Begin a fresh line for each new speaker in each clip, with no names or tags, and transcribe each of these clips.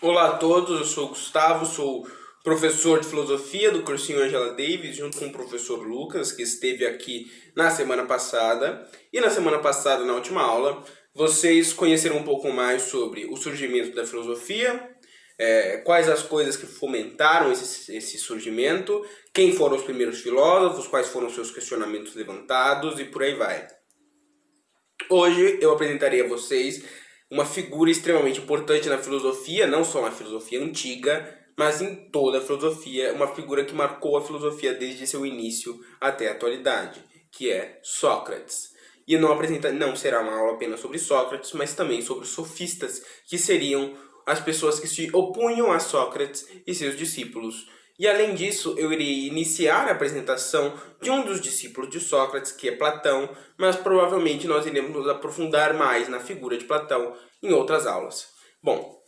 Olá a todos, eu sou o Gustavo, sou professor de filosofia do cursinho Angela Davis, junto com o professor Lucas, que esteve aqui na semana passada. E na semana passada, na última aula, vocês conheceram um pouco mais sobre o surgimento da filosofia, quais as coisas que fomentaram esse surgimento, quem foram os primeiros filósofos, quais foram os seus questionamentos levantados e por aí vai. Hoje eu apresentarei a vocês uma figura extremamente importante na filosofia, não só na filosofia antiga, mas em toda a filosofia, uma figura que marcou a filosofia desde seu início até a atualidade, que é Sócrates. E não será uma aula apenas sobre Sócrates, mas também sobre os sofistas, que seriam as pessoas que se opunham a Sócrates e seus discípulos. E além disso, eu irei iniciar a apresentação de um dos discípulos de Sócrates, que é Platão, mas provavelmente nós iremos nos aprofundar mais na figura de Platão em outras aulas. Bom,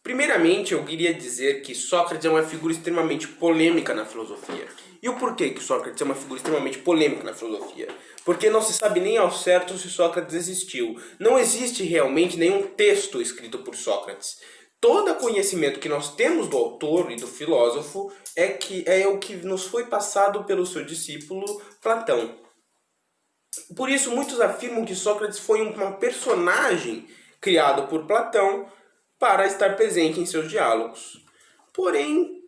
primeiramente eu queria dizer que Sócrates é uma figura extremamente polêmica na filosofia. E o porquê que Sócrates é uma figura extremamente polêmica na filosofia? Porque não se sabe nem ao certo se Sócrates existiu. Não existe realmente nenhum texto escrito por Sócrates. Todo conhecimento que nós temos do autor e do filósofo é o que nos foi passado pelo seu discípulo Platão. Por isso, muitos afirmam que Sócrates foi uma personagem criado por Platão para estar presente em seus diálogos. Porém,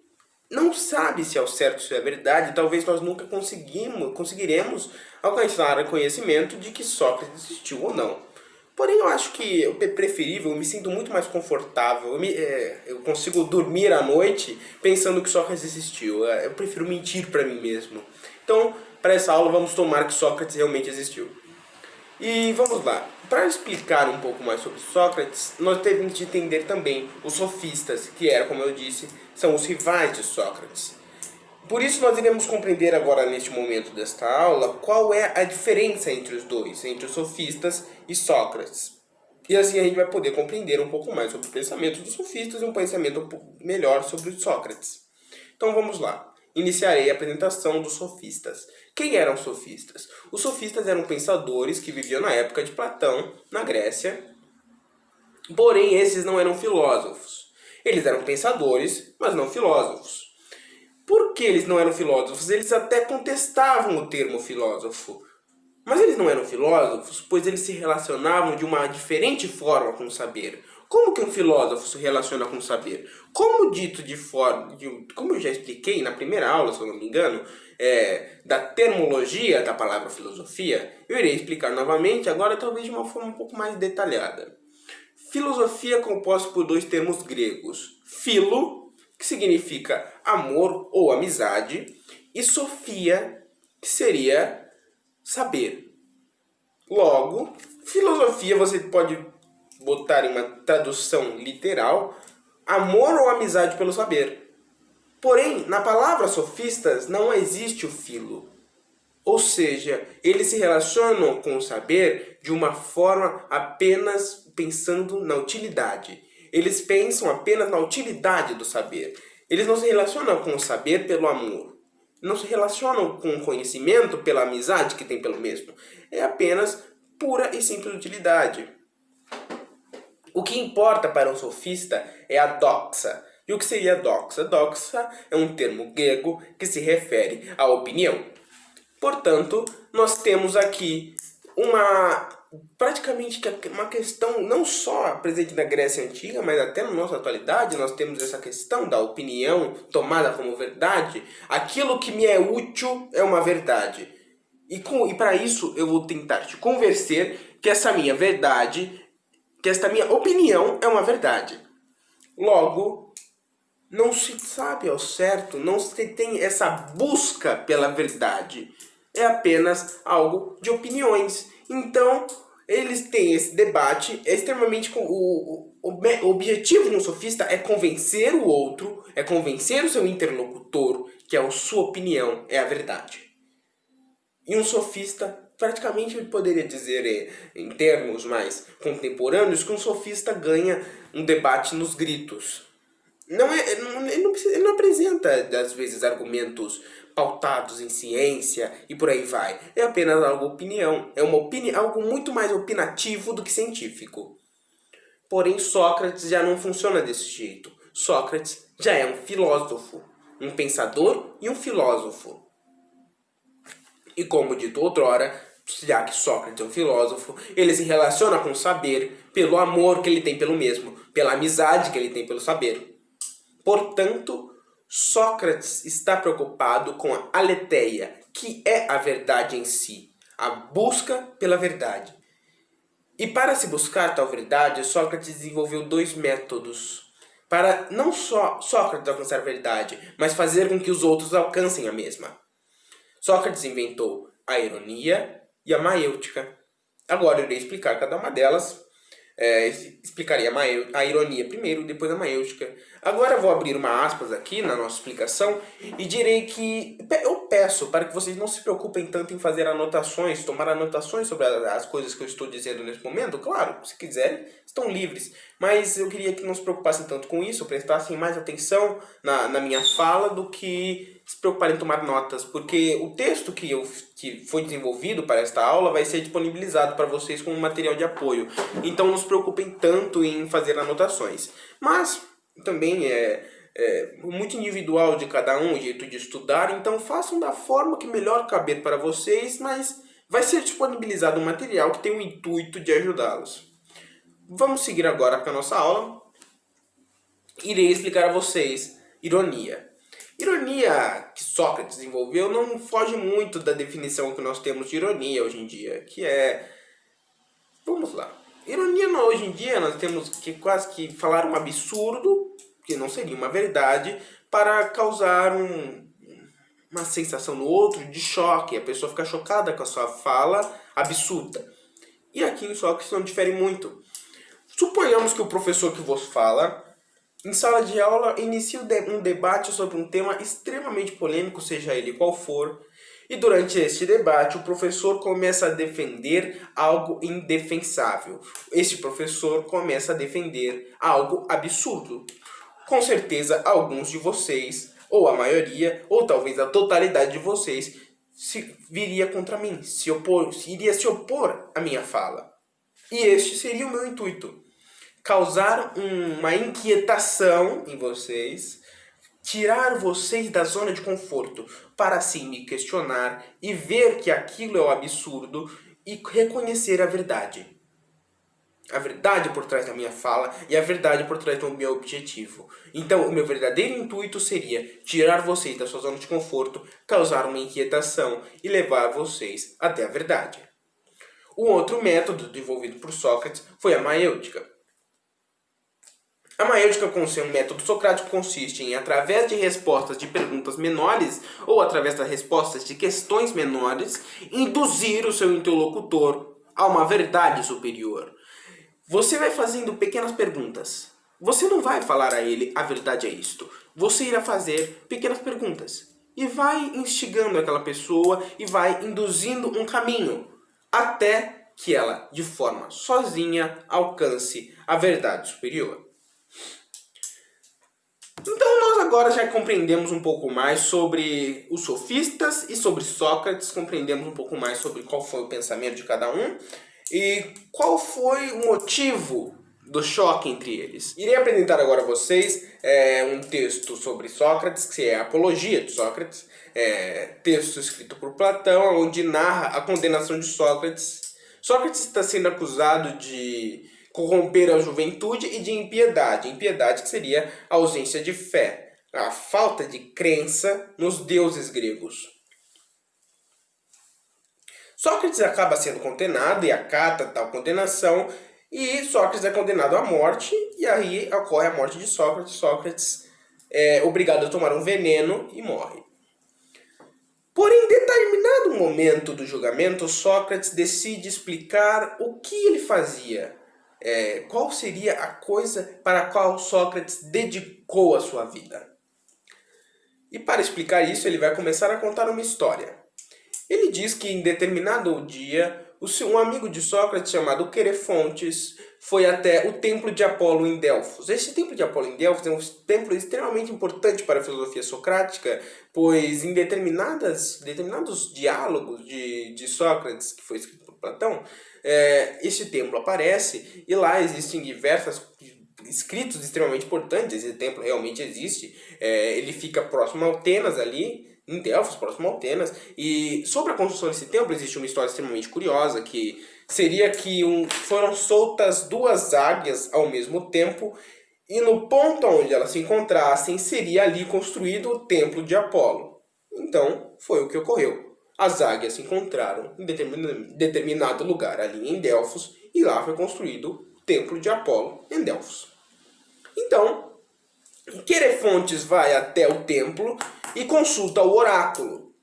não sabe se ao certo isso é verdade, talvez nós nunca conseguiremos alcançar o conhecimento de que Sócrates existiu ou não. Porém, eu acho que é preferível, eu me sinto muito mais confortável, eu consigo dormir à noite pensando que Sócrates existiu. Eu prefiro mentir para mim mesmo. Então, para essa aula, vamos tomar que Sócrates realmente existiu. E vamos lá. Para explicar um pouco mais sobre Sócrates, nós temos de entender também os sofistas, que como eu disse, são os rivais de Sócrates. Por isso nós iremos compreender agora, neste momento desta aula, qual é a diferença entre os dois, entre os sofistas e Sócrates. E assim a gente vai poder compreender um pouco mais sobre o pensamento dos sofistas e um pensamento um pouco melhor sobre Sócrates. Então vamos lá. Iniciarei a apresentação dos sofistas. Quem eram os sofistas? Os sofistas eram pensadores que viviam na época de Platão, na Grécia. Porém, esses não eram filósofos. Eles eram pensadores, mas não filósofos. Por que eles não eram filósofos? Eles até contestavam o termo filósofo. Mas eles não eram filósofos, pois eles se relacionavam de uma diferente forma com o saber. Como que um filósofo se relaciona com o saber? Como como eu já expliquei na primeira aula, se eu não me engano, da termologia da palavra filosofia, eu irei explicar novamente, agora talvez de uma forma um pouco mais detalhada. Filosofia é composta por dois termos gregos. Philo, que significa amor ou amizade, e sofia, que seria saber. Logo, filosofia você pode botar em uma tradução literal, amor ou amizade pelo saber. Porém, na palavra sofistas não existe o filo. Ou seja, eles se relacionam com o saber de uma forma apenas pensando na utilidade. Eles pensam apenas na utilidade do saber. Eles não se relacionam com o saber pelo amor. Não se relacionam com o conhecimento pela amizade que tem pelo mesmo. É apenas pura e simples utilidade. O que importa para um sofista é a doxa. E o que seria a doxa? Doxa é um termo grego que se refere à opinião. Portanto, nós temos aqui praticamente uma questão não só presente na Grécia Antiga, mas até na nossa atualidade, nós temos essa questão da opinião tomada como verdade. Aquilo que me é útil é uma verdade. E para isso eu vou tentar te convencer que essa minha verdade, que esta minha opinião é uma verdade. Logo, não se sabe ao certo, não se tem essa busca pela verdade. É apenas algo de opiniões. Então, eles têm esse debate, é extremamente... O objetivo de um sofista é convencer o outro, é convencer o seu interlocutor que a sua opinião é a verdade. E um sofista, praticamente ele poderia dizer, em termos mais contemporâneos, que um sofista ganha um debate nos gritos. Ele não apresenta, às vezes, argumentos pautados em ciência e por aí vai. É apenas opinião. É algo muito mais opinativo do que científico. Porém, Sócrates já não funciona desse jeito. Sócrates já é um filósofo, um pensador e um filósofo. E como dito outrora, já que Sócrates é um filósofo, ele se relaciona com o saber pelo amor que ele tem pelo mesmo, pela amizade que ele tem pelo saber. Portanto, Sócrates está preocupado com a aletheia, que é a verdade em si, a busca pela verdade. E para se buscar tal verdade, Sócrates desenvolveu 2 métodos para não só Sócrates alcançar a verdade, mas fazer com que os outros alcancem a mesma. Sócrates inventou a ironia e a maêutica. Agora eu irei explicar cada uma delas. Explicaria a ironia primeiro, depois a maêutica. Agora eu vou abrir uma aspas aqui na nossa explicação e direi que eu peço para que vocês não se preocupem tanto em fazer anotações, tomar anotações sobre as coisas que eu estou dizendo nesse momento. Claro, se quiserem, estão livres. Mas eu queria que não se preocupassem tanto com isso, prestassem mais atenção na minha fala do que se preocuparem em tomar notas, porque o texto que foi desenvolvido para esta aula vai ser disponibilizado para vocês como material de apoio. Então não se preocupem tanto em fazer anotações. Mas também é muito individual de cada um o jeito de estudar, então façam da forma que melhor caber para vocês, mas vai ser disponibilizado um material que tem o intuito de ajudá-los. Vamos seguir agora com a nossa aula. Irei explicar a vocês ironia. Ironia que Sócrates desenvolveu não foge muito da definição que nós temos de ironia hoje em dia, que é... Vamos lá. Ironia hoje em dia nós temos que quase que falar um absurdo, que não seria uma verdade, para causar uma sensação no outro de choque. A pessoa fica chocada com a sua fala absurda. E aqui em Sócrates não difere muito. Suponhamos que o professor que vos fala, em sala de aula, inicia um debate sobre um tema extremamente polêmico, seja ele qual for, e durante este debate o professor começa a defender algo indefensável. Este professor começa a defender algo absurdo. Com certeza, alguns de vocês, ou a maioria, ou talvez a totalidade de vocês, viria contra mim, iria se opor à minha fala. E este seria o meu intuito. Causar uma inquietação em vocês, tirar vocês da zona de conforto, para assim me questionar e ver que aquilo é o absurdo e reconhecer a verdade. A verdade por trás da minha fala e a verdade por trás do meu objetivo. Então, o meu verdadeiro intuito seria tirar vocês da sua zona de conforto, causar uma inquietação e levar vocês até a verdade. O outro método desenvolvido por Sócrates foi a maêutica. A maêutica, com seu método socrático, consiste em, através de respostas de perguntas menores ou através das respostas de questões menores, induzir o seu interlocutor a uma verdade superior. Você vai fazendo pequenas perguntas. Você não vai falar a ele, a verdade é isto. Você irá fazer pequenas perguntas. E vai instigando aquela pessoa e vai induzindo um caminho até que ela, de forma sozinha, alcance a verdade superior. Então nós agora já compreendemos um pouco mais sobre os sofistas e sobre Sócrates, compreendemos um pouco mais sobre qual foi o pensamento de cada um e qual foi o motivo do choque entre eles. Irei apresentar agora a vocês um texto sobre Sócrates, que é a Apologia de Sócrates, texto escrito por Platão, onde narra a condenação de Sócrates. Sócrates está sendo acusado de corromper a juventude e de impiedade. Impiedade que seria a ausência de fé, a falta de crença nos deuses gregos. Sócrates acaba sendo condenado e acata tal condenação, e Sócrates é condenado à morte, e aí ocorre a morte de Sócrates. Sócrates é obrigado a tomar um veneno e morre. Porém, em determinado momento do julgamento, Sócrates decide explicar o que ele fazia. Qual seria a coisa para a qual Sócrates dedicou a sua vida. E para explicar isso, ele vai começar a contar uma história. Ele diz que em determinado dia, um amigo de Sócrates chamado Querefontes foi até o templo de Apolo em Delfos. Esse templo de Apolo em Delfos é um templo extremamente importante para a filosofia socrática, pois em determinados diálogos de Sócrates, que foi escrito por Platão, esse templo aparece e lá existem diversas escritos extremamente importantes. Esse templo realmente existe. Ele fica próximo a Atenas ali, em Delfos, próximo a Atenas. E sobre a construção desse templo existe uma história extremamente curiosa, que seria que foram soltas duas águias ao mesmo tempo, e no ponto onde elas se encontrassem seria ali construído o templo de Apolo. Então, foi o que ocorreu. As águias se encontraram em determinado lugar ali em Delfos, e lá foi construído o templo de Apolo em Delfos. Então, Querefontes vai até o templo e consulta o oráculo.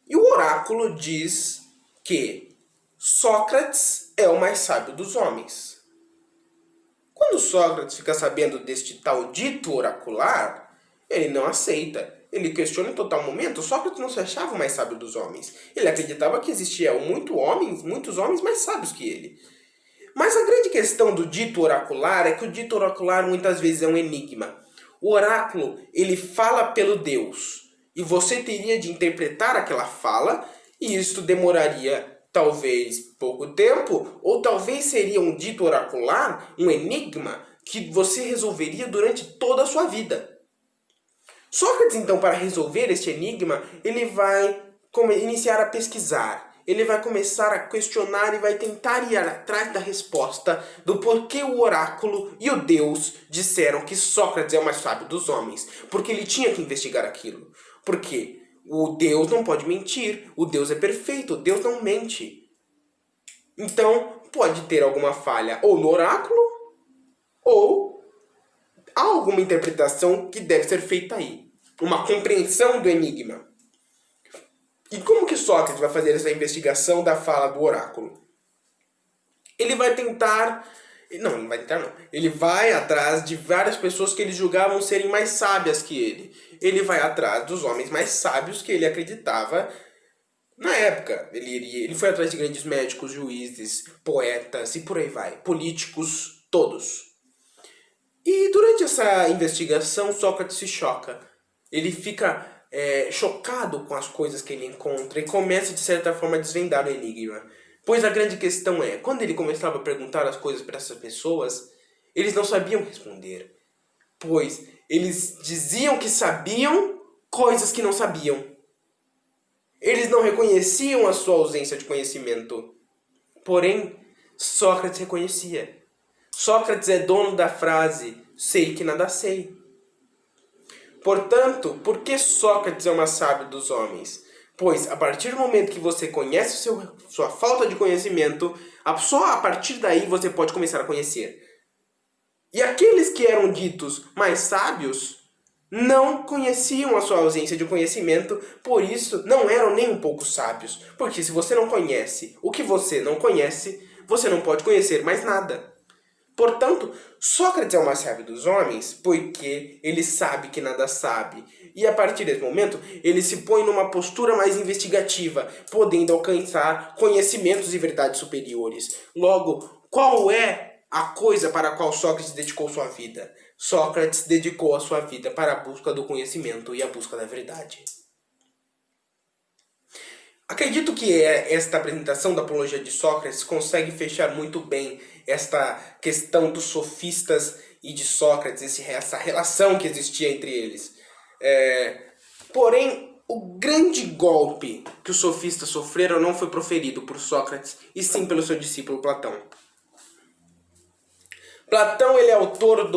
E o oráculo diz que Sócrates é o mais sábio dos homens. Quando Sócrates fica sabendo deste tal dito oracular, ele não aceita. Ele questiona em total momento. Sócrates não se achava o mais sábio dos homens. Ele acreditava que existia muitos homens mais sábios que ele. Mas a grande questão do dito oracular é que o dito oracular muitas vezes é um enigma. O oráculo, ele fala pelo Deus. E você teria de interpretar aquela fala, e isso demoraria talvez pouco tempo, ou talvez seria um dito oracular, um enigma, que você resolveria durante toda a sua vida. Sócrates, então, para resolver este enigma, ele vai iniciar a pesquisar. Ele vai começar a questionar e vai tentar ir atrás da resposta do porquê o oráculo e o Deus disseram que Sócrates é o mais sábio dos homens. Porque ele tinha que investigar aquilo. Porque o Deus não pode mentir, o Deus é perfeito, Deus não mente. Então, pode ter alguma falha ou no oráculo, ou há alguma interpretação que deve ser feita aí. Uma compreensão do enigma. E como que Sócrates vai fazer essa investigação da fala do oráculo? Ele vai tentar... Não, não vai tentar não. Ele vai atrás de várias pessoas que ele julgavam serem mais sábias que ele. Ele vai atrás dos homens mais sábios que ele acreditava na época. Ele foi atrás de grandes médicos, juízes, poetas e por aí vai. Políticos, todos. E durante essa investigação, Sócrates se choca. Ele fica chocado com as coisas que ele encontra e começa, de certa forma, a desvendar o enigma. Pois a grande questão é, quando ele começava a perguntar as coisas para essas pessoas, eles não sabiam responder. Pois eles diziam que sabiam coisas que não sabiam. Eles não reconheciam a sua ausência de conhecimento. Porém, Sócrates reconhecia. Sócrates é dono da frase, sei que nada sei. Portanto, por que Sócrates é o mais sábio dos homens? Pois, a partir do momento que você conhece sua falta de conhecimento, só a partir daí você pode começar a conhecer. E aqueles que eram ditos mais sábios não conheciam a sua ausência de conhecimento, por isso não eram nem um pouco sábios. Porque se você não conhece o que você não conhece, você não pode conhecer mais nada. Portanto, Sócrates é o mais sábio dos homens, porque ele sabe que nada sabe. E a partir desse momento, ele se põe numa postura mais investigativa, podendo alcançar conhecimentos e verdades superiores. Logo, qual é a coisa para a qual Sócrates dedicou sua vida? Sócrates dedicou a sua vida para a busca do conhecimento e a busca da verdade. Acredito que esta apresentação da Apologia de Sócrates consegue fechar muito bem esta questão dos sofistas e de Sócrates, essa relação que existia entre eles. Porém, o grande golpe que os sofistas sofreram não foi proferido por Sócrates, e sim pelo seu discípulo Platão. Platão, ele é autor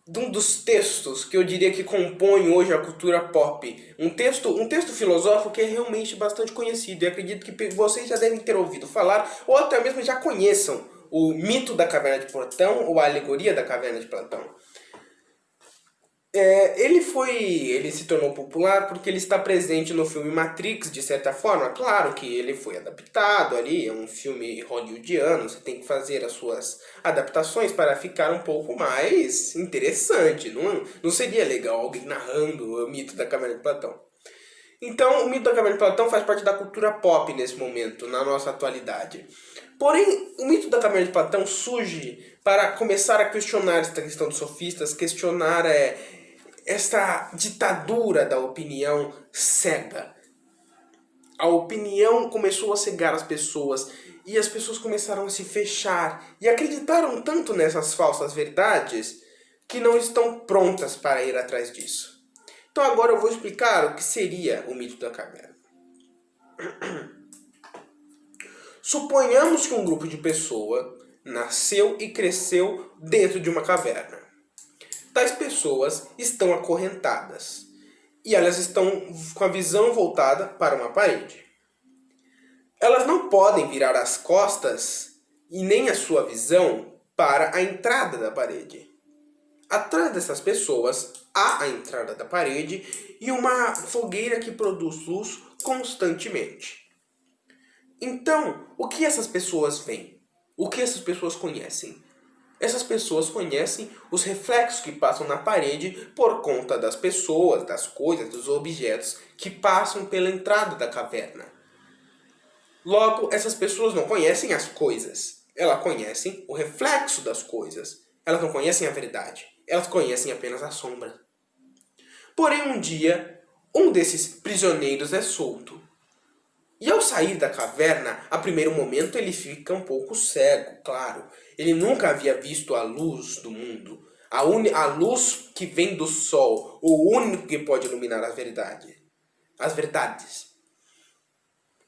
de um dos textos que eu diria que compõe hoje a cultura pop. Um texto filosófico que é realmente bastante conhecido. E acredito que vocês já devem ter ouvido falar, ou até mesmo já conheçam o mito da caverna de Platão, ou a alegoria da caverna de Platão. Ele se tornou popular porque ele está presente no filme Matrix, de certa forma. Claro que ele foi adaptado ali, é um filme hollywoodiano, você tem que fazer as suas adaptações para ficar um pouco mais interessante. Não seria legal alguém narrando o mito da caverna de Platão. Então, o mito da caverna de Platão faz parte da cultura pop nesse momento, na nossa atualidade. Porém, o mito da caverna de Platão surge para começar a questionar esta questão dos sofistas, questionar esta ditadura da opinião cega. a opinião começou a cegar as pessoas e as pessoas começaram a se fechar e acreditaram tanto nessas falsas verdades que não estão prontas para ir atrás disso. Então agora eu vou explicar o que seria o mito da caverna. Suponhamos que um grupo de pessoas nasceu e cresceu dentro de uma caverna. Tais pessoas estão acorrentadas e elas estão com a visão voltada para uma parede. Elas não podem virar as costas e nem a sua visão para a entrada da parede. Atrás dessas pessoas há a entrada da parede e uma fogueira que produz luz constantemente. Então, o que essas pessoas veem? O que essas pessoas conhecem? Essas pessoas conhecem os reflexos que passam na parede por conta das pessoas, das coisas, dos objetos que passam pela entrada da caverna. Logo, essas pessoas não conhecem as coisas. Elas conhecem o reflexo das coisas. Elas não conhecem a verdade. Elas conhecem apenas a sombra. Porém, um dia, um desses prisioneiros é solto. E ao sair da caverna, a primeiro momento ele fica um pouco cego, claro. Ele nunca havia visto a luz do mundo. A luz que vem do sol, o único que pode iluminar a verdade. As verdades.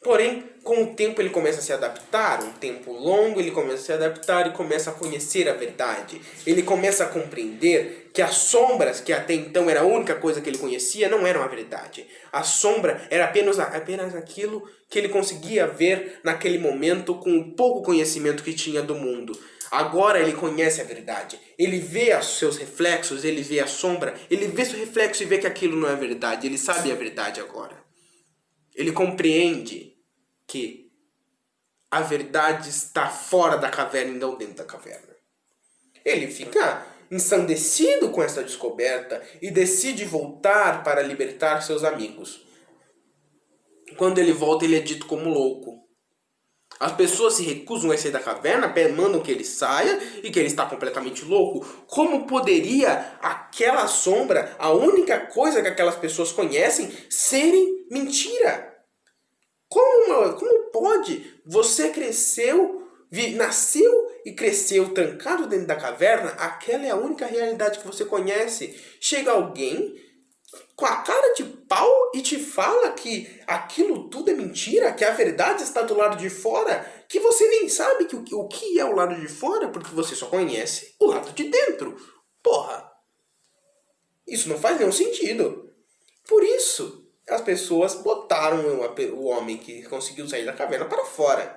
Porém, com o tempo ele começa a se adaptar, um tempo longo ele começa a se adaptar e começa a conhecer a verdade. Ele começa a compreender que as sombras, que até então era a única coisa que ele conhecia, não eram a verdade. A sombra era apenas aquilo que ele conseguia ver naquele momento com o pouco conhecimento que tinha do mundo. Agora ele conhece a verdade. Ele vê os seus reflexos, ele vê a sombra, ele vê seu reflexo e vê que aquilo não é verdade. Ele sabe a verdade agora. Ele compreende que a verdade está fora da caverna e não dentro da caverna. Ele fica ensandecido com essa descoberta e decide voltar para libertar seus amigos. Quando ele volta, ele é dito como louco. As pessoas se recusam a sair da caverna, mandam que ele saia e que ele está completamente louco. Como poderia aquela sombra, a única coisa que aquelas pessoas conhecem, serem mentira? Como pode? Você nasceu e cresceu trancado dentro da caverna, aquela é a única realidade que você conhece. Chega alguém com a cara de pau e te fala que aquilo tudo é mentira, que a verdade está do lado de fora, que você nem sabe o que é o lado de fora, porque você só conhece o lado de dentro. Porra! Isso não faz nenhum sentido. Por isso, as pessoas botaram o homem que conseguiu sair da caverna para fora.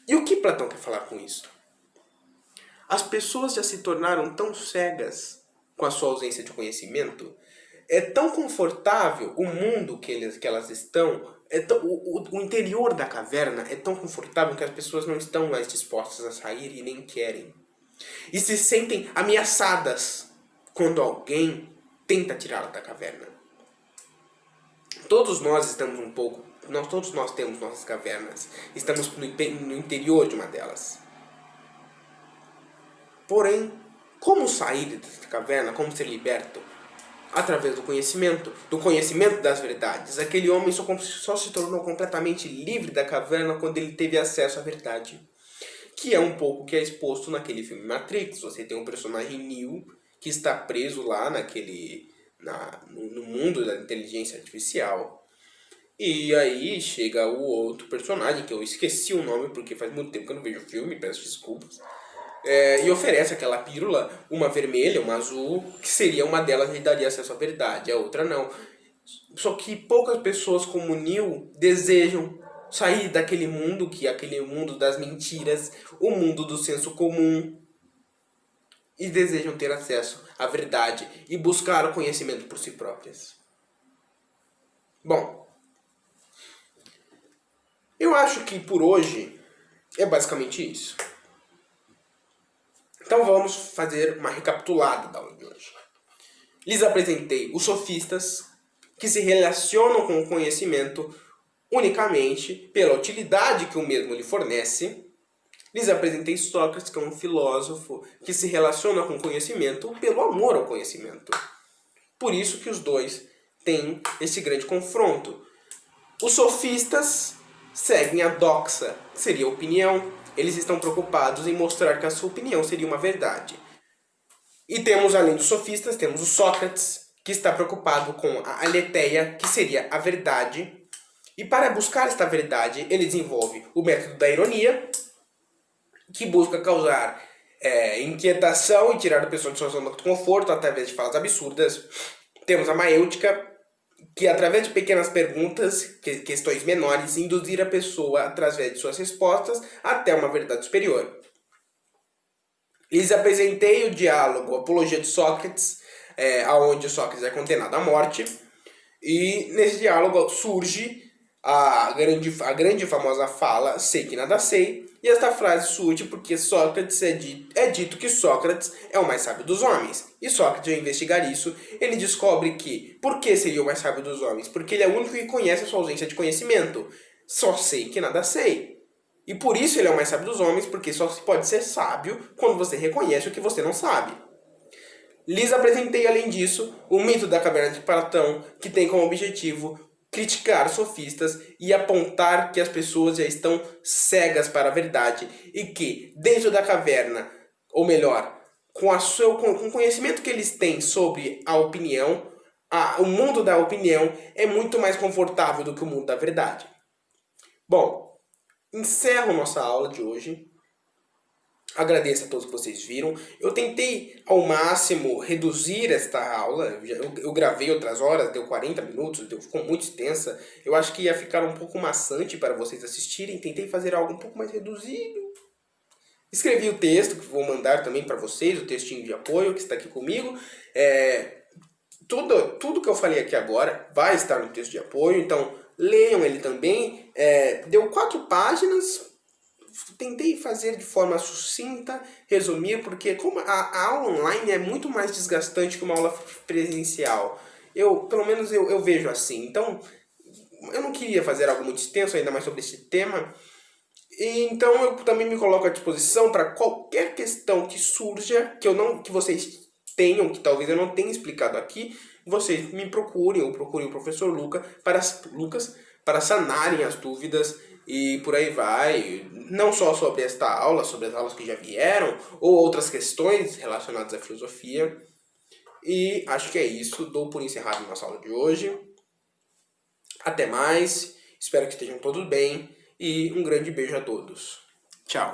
E o que Platão quer falar com isso? As pessoas já se tornaram tão cegas com a sua ausência de conhecimento. É tão confortável o mundo que elas estão. O interior da caverna é tão confortável que as pessoas não estão mais dispostas a sair e nem querem. E se sentem ameaçadas quando alguém tenta tirá-la da caverna. Todos nós temos nossas cavernas. Estamos no interior de uma delas. Porém, como sair dessa caverna? Como ser liberto? Através do conhecimento das verdades. Aquele homem só se tornou completamente livre da caverna quando ele teve acesso à verdade. Que é um pouco que é exposto naquele filme Matrix. Você tem um personagem Neo que está preso lá no mundo da inteligência artificial. E aí chega o outro personagem, que eu esqueci o nome porque faz muito tempo que eu não vejo o filme, peço desculpas. E oferece aquela pílula, uma vermelha, uma azul, que seria uma delas que daria acesso à verdade, a outra não. Só que poucas pessoas como Neo desejam sair daquele mundo, que é aquele mundo das mentiras, o mundo do senso comum, e desejam ter acesso à verdade e buscar o conhecimento por si próprias. Bom, eu acho que por hoje é basicamente isso. Então vamos fazer uma recapitulada da aula de hoje. Lhes apresentei os sofistas, que se relacionam com o conhecimento unicamente pela utilidade que o mesmo lhe fornece. Lhes apresentei Sócrates, que é um filósofo que se relaciona com o conhecimento pelo amor ao conhecimento. Por isso que os dois têm esse grande confronto. Os sofistas seguem a doxa, que seria a opinião. Eles estão preocupados em mostrar que a sua opinião seria uma verdade. E temos, além dos sofistas, temos o Sócrates, que está preocupado com a aletheia, que seria a verdade. E para buscar esta verdade, ele desenvolve o método da ironia, que busca causar inquietação e tirar a pessoa de sua zona de conforto através de falas absurdas. Temos a maêutica, que através de pequenas perguntas, questões menores, induzir a pessoa através de suas respostas até uma verdade superior. Lhes apresentei o diálogo Apologia de Sócrates, onde Sócrates é condenado à morte, e nesse diálogo surge a grande e famosa fala sei que nada sei, e esta frase surge porque Sócrates é dito que Sócrates é o mais sábio dos homens. E Sócrates, ao investigar isso, ele descobre que, por que seria o mais sábio dos homens? Porque ele é o único que conhece a sua ausência de conhecimento. Só sei que nada sei. E por isso ele é o mais sábio dos homens, porque só se pode ser sábio quando você reconhece o que você não sabe. Lhes apresentei, além disso, o mito da caverna de Platão, que tem como objetivo criticar os sofistas e apontar que as pessoas já estão cegas para a verdade e que, dentro da caverna, ou melhor, com o conhecimento que eles têm sobre a opinião, o mundo da opinião é muito mais confortável do que o mundo da verdade. Bom, encerro nossa aula de hoje. Agradeço a todos que vocês viram. Eu tentei ao máximo reduzir esta aula. Eu gravei outras horas, deu 40 minutos, ficou muito extensa. Eu acho que ia ficar um pouco maçante para vocês assistirem. Tentei fazer algo um pouco mais reduzido. Escrevi o texto, que vou mandar também para vocês, o textinho de apoio que está aqui comigo. Tudo que eu falei aqui agora vai estar no texto de apoio, então leiam ele também. Deu 4 páginas. Tentei fazer de forma sucinta, resumir, porque como a aula online é muito mais desgastante que uma aula presencial. Pelo menos eu vejo assim. Então, eu não queria fazer algo muito extenso, ainda mais sobre esse tema. Então, eu também me coloco à disposição para qualquer questão que surja, que vocês tenham, que talvez eu não tenha explicado aqui, vocês me procurem, ou procurem o professor Lucas para sanarem as dúvidas e por aí vai. Não só sobre esta aula, sobre as aulas que já vieram, ou outras questões relacionadas à filosofia. E acho que é isso. Dou por encerrado nossa aula de hoje. Até mais. Espero que estejam todos bem. E um grande beijo a todos. Tchau.